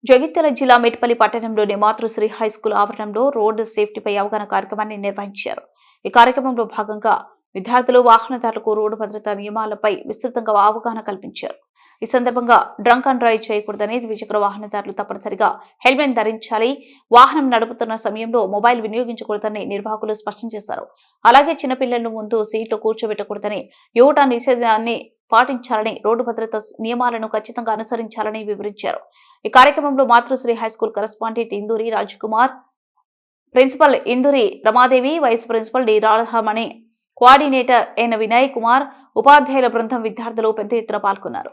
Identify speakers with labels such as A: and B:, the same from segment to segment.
A: జగిత్యాల జిల్లా మేడ్పల్లి పట్టణంలోని మాతృశ్రీ హైస్కూల్ ఆవరణంలో రోడ్డు సేఫ్టీపై అవగాహన కార్యక్రమాన్ని నిర్వహించారు. ఈ కార్యక్రమంలో భాగంగా విద్యార్థులు, వాహనదారులకు రోడ్డు భద్రతా నియమాలపై విస్తృతంగా అవగాహన కల్పించారు. ఈ సందర్భంగా డ్రంక్ అండ్ డ్రైవ్ చేయకూడదని, ద్విచక్ర వాహనదారులు తప్పనిసరిగా హెల్మెట్ ధరించాలి, వాహనం నడుపుతున్న సమయంలో మొబైల్ వినియోగించకూడదని నిర్వాహకులు స్పష్టం చేశారు. అలాగే చిన్నపిల్లలను ముందు సీట్లో కూర్చోబెట్టకూడదని, యువత నిషేధాన్ని పాటించాలని, రోడ్డు భద్రతా నియమాలను ఖచ్చితంగా అనుసరించాలని వివరించారు. ఈ కార్యక్రమంలో Matrushri high school correspondent Induri Rajkumar, principal Induri Ramadevi, vice principal D Radhamani, coordinator N Vinay Kumar, ఉపాధ్యాయుల బృందం, విద్యార్థులు పెద్ద ఎత్తున పాల్గొన్నారు.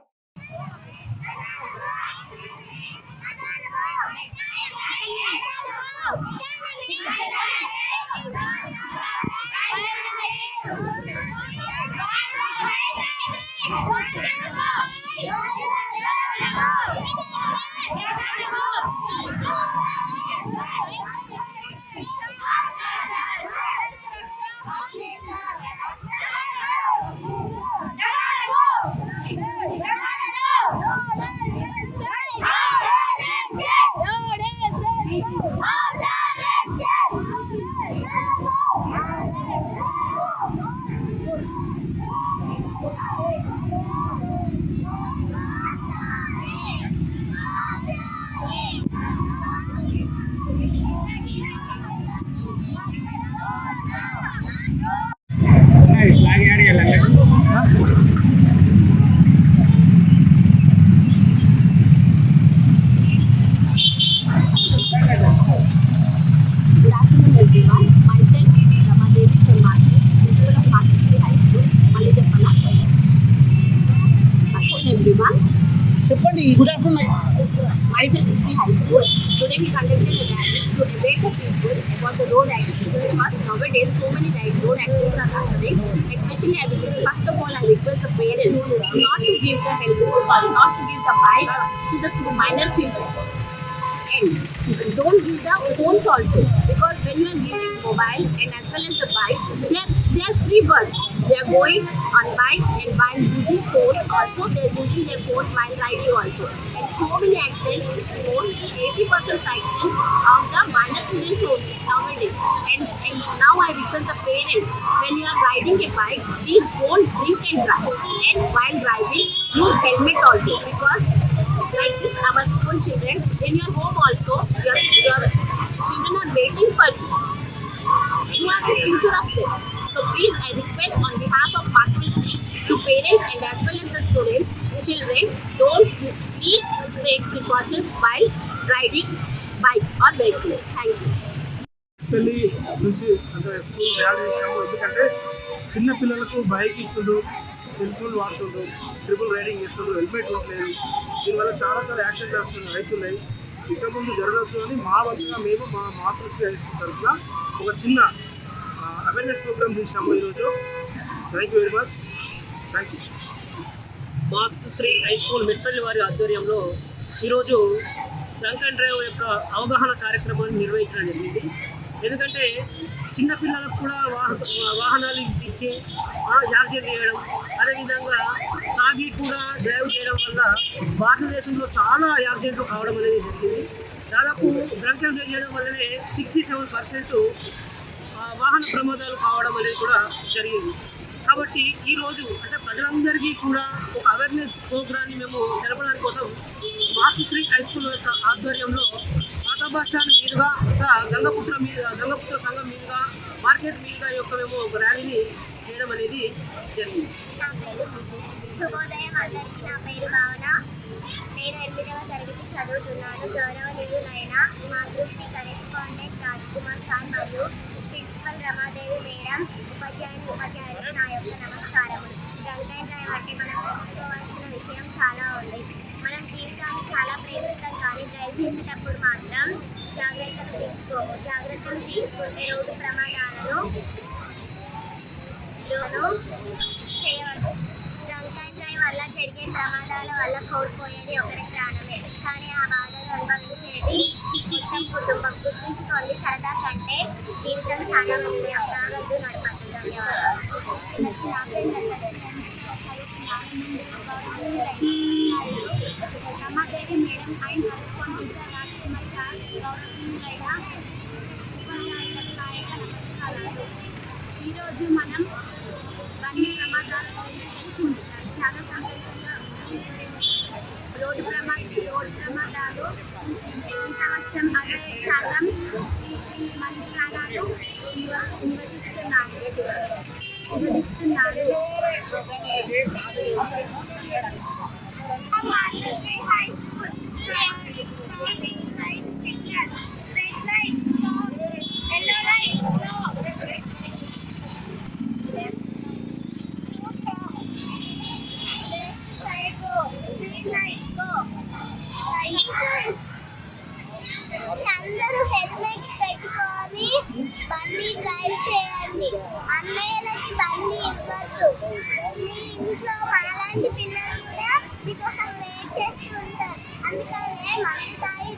B: Good afternoon.
C: Myself, Sri High School. Today we conducted a rally to educate the people about the road accidents, because nowadays so many road accidents are happening. Especially, first of all, I request the parents not to give the helmet or not to give the bike to the minor children. And don't give the phones also, because when you are giving mobile and as well as the bike, they are free birds. They are going on bikes, and while using phone also, they are using their phone while riding also. And so many accidents, mostly 80% cycling of the minor children only nowadays. And now I request the parents, when you are riding a bike, please don't drink and drive. And while driving, use helmet also, because like this, our school children, in your home also, your children are waiting for you. You are the future of them. So please, I request on behalf of Matrishri to parents and as well as the students, children, please take precautions while riding bikes or vehicles. Thank you.
B: పెళ్లి నుంచి అంటే school rally చేసాము. ఎందుకంటే చిన్న పిల్లలకు bike ఇస్తుండ్రు, cell phone వాడుతుండ్రు, triple riding చేస్తుండ్రు, helmet ఉండలేదు. దీనివల్ల చాలా యాక్సిడెంట్ అవుతున్నాయి. ఇంతకుముందు జరగచ్చు అని మా వల్ల మేము మా మాతృశ్రీ హై స్కూల్ తరఫున ఒక చిన్న అవేర్నెస్ ప్రోగ్రామ్ చేసినాము ఈరోజు. Thank you very much. Thank you.
D: Matrushri high school Metpalli వారి ఆధ్వర్యంలో ఈరోజు డ్రంక్ అండ్ డ్రైవ్ యొక్క అవగాహన కార్యక్రమాన్ని నిర్వహించడం జరిగింది. ఎందుకంటే చిన్నపిల్లలకు కూడా వాహనాలు ఇచ్చి యాక్సిడెంట్ చేయడం, అదేవిధంగా తాగి కూడా డ్రైవ్ చేయడం వల్ల భారతదేశంలో చాలా యాక్సిడెంట్లు కావడం అనేది జరిగింది. దాదాపు డ్రంక్ అండ్ డ్రైవ్ చేయడం వల్లనే 67% వాహన ప్రమాదాలు కావడం అనేది కూడా జరిగింది. కాబట్టి ఈరోజు అంటే ప్రజలందరికీ కూడా ఒక అవేర్నెస్ ప్రోగ్రాన్ని మేము తెలపడానికి కోసం మాతృశ్రీ హై స్కూల్ యొక్క ఆధ్వర్యంలో పాత బస్ స్టాండ్ మీదుగా గంగపుత్ర సంఘం మీదుగా మార్కెట్ మీదుగా యొక్క మేము ఒక ర్యాలీని చేయడం అనేది జరిగింది.
E: శుభోదయం అందరికీ. నా పేరు భావన. నేను 8వ తరగతి చదువుతున్నాను. గౌరవనీయులైన మాతృశ్రీ కరెస్పాండెంట్ రాజ్కుమార్ సార్ మరియు ప్రిన్సిపల్ రమాదేవి మేడం, ఉపాధ్యాయులకు నా యొక్క నమస్కారములు. డ్రంక్ అండ్ డ్రైవ్ అంటే మనం తెలుసుకోవాల్సిన విషయం చాలా ఉంది. మనం జీవితాన్ని చాలా ప్రేమిస్తాం, కానీ డ్రైవ్ చేసేటప్పుడు మాత్రం జాగ్రత్తలు తీసుకుంటే రోడ్డు ప్రమాదాలను చేయవచ్చు. డ్రంక్ అండ్ డ్రైవ్ వల్ల జరిగే ప్రమాదాల వల్ల కోల్పోయేది ఒకరి ప్రాణమే, కానీ ఆ బాధలు అనుభవించేది మొత్తం కుటుంబం. గుర్తుంచుకోండి, సరదా కంటే జీవితం చాలా ముఖ్యం. తాగద్దు, నడపద్దు. ధన్యవాదాలు. రమాదేవి మేడం అండ్ కరెస్పాండెంట్
C: ఈరోజు మనం బండి ప్రమాదాల గురించి తెలుసుకుంటున్నాం. చాలా సంతోషంగా ఉంది. రోడ్డు ప్రమాదాలు ఈ సంవత్సరం 67% మంది ప్రాణాలు నివసిస్తున్నారు. మాతృశ్రీ